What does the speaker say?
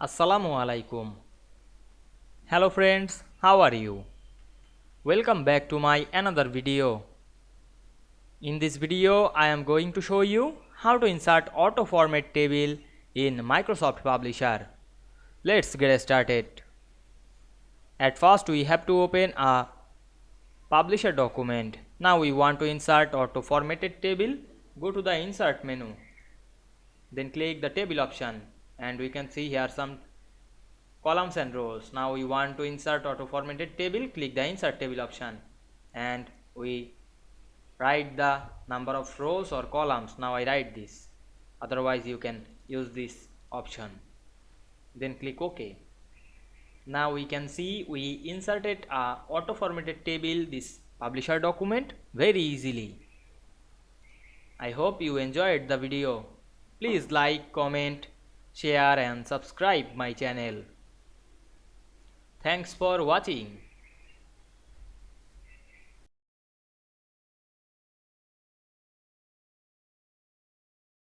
Assalamu Walaikum. Hello friends, how are you? Welcome back to my another video. In this video, I am going to show you how to insert auto format table in Microsoft Publisher. Let's get started. At first, we have to open a Publisher document. Now we want to insert auto formatted table. Go to the Insert menu. Then click the Table option and we can see here some columns and rows. Now we want to insert auto formatted table, click the Insert Table option and we write the number of rows or columns. Now I write this, otherwise you can use this option. Then click OK. Now we can see we inserted a auto formatted table, this publisher document, very easily. I hope you enjoyed the video. Please like, comment, share and subscribe my channel. Thanks for watching.